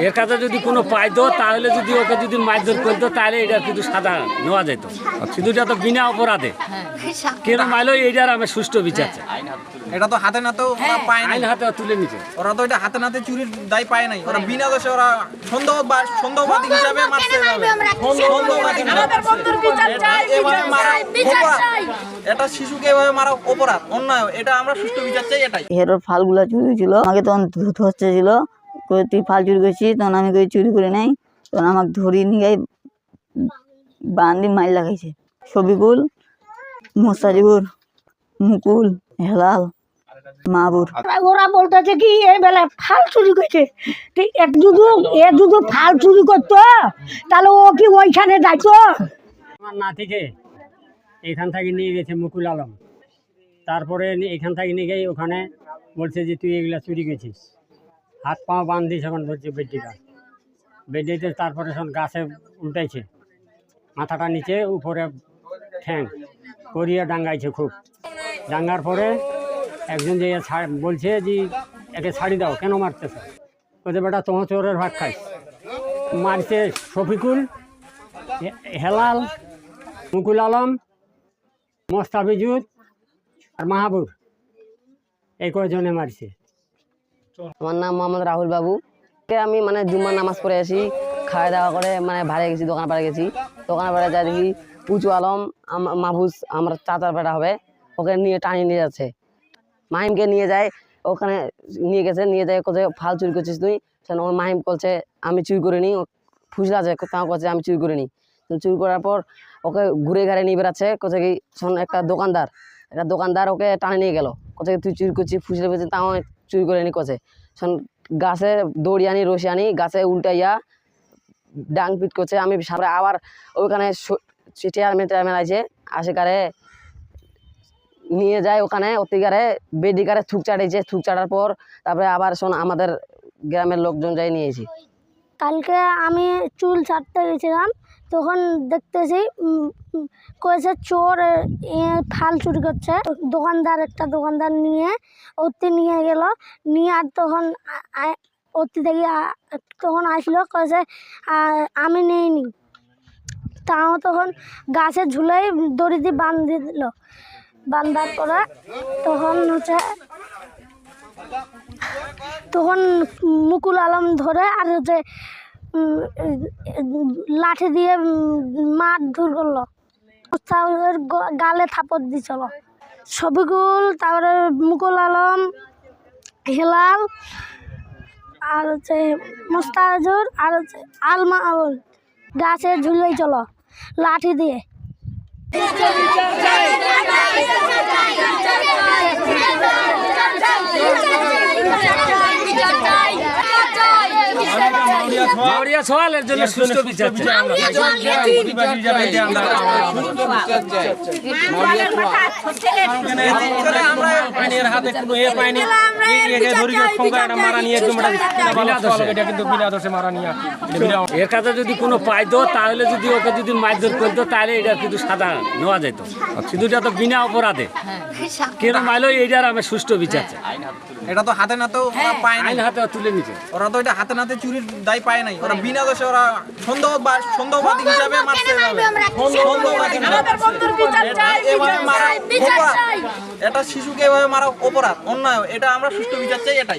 এর কাছে যদি কোনো পাইতো তাহলে যদি ওকে যদি মারধর করতো তাহলে এটা কিন্তু সাদা নেওয়া যেত। কিন্তু এটা তো বিনা অপরাধে কেন মাইলো এইটার আমি সুষ্ঠু বিচার চাই। এটা তো হাতে নাতেও ওরা পায় না, আইন হাতে তুলে নিছে। ওরা তো এটা হাতে নাতে চুরির দায় পায় নাই, ওরা বিনা দোষে ওরা সন্দেহবাদী হিসাবে মারতে যাবে। সন্দেহবাদী এভাবে মারা অপরাধ, এটা শিশুকে এভাবে মারা অপরাধ, অন্যায়, এটা আমরা সুষ্ঠু বিচার চাই। এটাই হেরোর ফালগুলা চুরি ছিল, আমাকে তখন ধরতে হচ্ছিল তুই ফাল চুরি করছিস, তখন আমি চুরি করে নেই, তখন আমাকে ধরিয়ে নিয়ে গাই বান্দি মাইল লাগাইছে। শফিকুল, মোস্তাজিবুর, মুকুল, হেলাল, মাহবুর। ওরা বলতেছে কি এই বেলা ফাল চুরি করছে, ঠিক যদি ফাল চুরি করতো তাহলে ও কি ওইখানে যাইতো? আমার নাতিকে এখান থেকে নিয়ে গেছে মুকুল আলম, তারপরে এখান থেকে নিয়ে গিয়ে ওখানে বলছে যে তুই এগুলা চুরি করছিস, হাত পা বান্ধিস, এখন ধরছে বেডিতে, তারপরে সব গাছে উল্টাইছে, মাথাটা নিচে উপরে ঠ্যাং করিয়ে ডাঙ্গাইছে খুব। ডাঙ্গার পরে একজন যে বলছে যে একে ছাড়ি দাও, কেন মারতেছে? বলছে বেটা তোমার চোরের ভাগ খাইস। মারছে শফিকুল, হেলাল, মুকুল আলম, মোস্তাফিজুর আর মাহবুর, এই কয়জনে মারছে। আমার নাম মোহাম্মদ রাহুল বাবু। আমি জুম্মার নামাজ পড়ে আসি, খাওয়া দাওয়া করে বাইরে গেছি, দোকান পাড়ে গেছি। দোকানের পাড়ে যাই দেখি পুচু আলম, মাহফুজ, আমার চাচার বেটা হবে, ওকে নিয়ে টানিয়ে নিয়ে যাচ্ছে। মাহিমকে নিয়ে যায়, ওখানে নিয়ে গেছে, নিয়ে যায় কোথায় ফাল চুরি করছিস তুই? ওই মাহিম বলছে আমি চুরি করিনি, ফুসলা আছে তাও করছে আমি চুরি করিনি। চুরি করার পর ওকে ঘুরে ঘাড়ে নিয়ে বেড়াচ্ছে কোথায় কি। একটা দোকানদার ওকে টানে নিয়ে গেল, কোথায় তুই চুরি করছিস, ফুসলে বেঁচে তাও চুরি করে নি কোথায়। গাছে দড়ি আনি, রশি আনি, গাছে উল্টাইয়া ডাং পিট করছে। আমি সামনে আবার ওইখানে চেয়ারম্যান আছে, আশেকারে নিয়ে যায়, ওখানে অতিকারে বেডিকারে থুক চাটাইছে। থুক চাটার পর তারপরে আবার আমাদের গ্রামের লোকজন যাই নিয়েছি। কালকে আমি চুল ছাড়তে গেছিলাম, তখন দেখতেছি কয়েছে চোর ফাল চুরি করছে। একটা দোকানদার নিয়ে গেল, নিয়ে আর তখন থেকে তখন আসলো, কয়েছে আমি নেইনি। তাও তখন গাছে ঝুলাই দড়ি দিয়ে বাঁধে দিল। বান্ধার পরে তখন মুকুল আলম ধরে আর লাঠি দিয়ে মারধর করলো, গালে থাপড় দিছিল। শফিকুল, তারপরে মুকুল আলম, হেলাল আর মোস্তাফিজুর আর আলমা গাছে ঝুলাই চলো লাঠি দিয়ে। মাওরিয়া সোয়ালের জন্য সুষ্ঠু বিচার চাই। এর কাছে যদি কোনো পাইতো তাহলে যদি ওকে যদি মারধর করতো তাহলে এটা কিন্তু সাদা নেওয়া যেত। কিন্তু এটা তো বিনা অপরাধে কেন মাইলো এইটার আমি সুষ্ঠু বিচার চাই। এটা তো হাতে নাতেও ওরা পায় না, আইন হাতে তুলে নিছে। ওরা তো এটা হাতে নাতে চুরির দায় পায় নাই, ওরা বিনা দোষে ওরা সন্দেহবাদী হিসাবে মারতে যাবে। সন্দেহবাদী এভাবে মারা অপরাধ, এটা শিশুকে এভাবে মারা অপরাধ, অন্যায়, এটা আমরা সুষ্ঠু বিচার চাই। এটাই।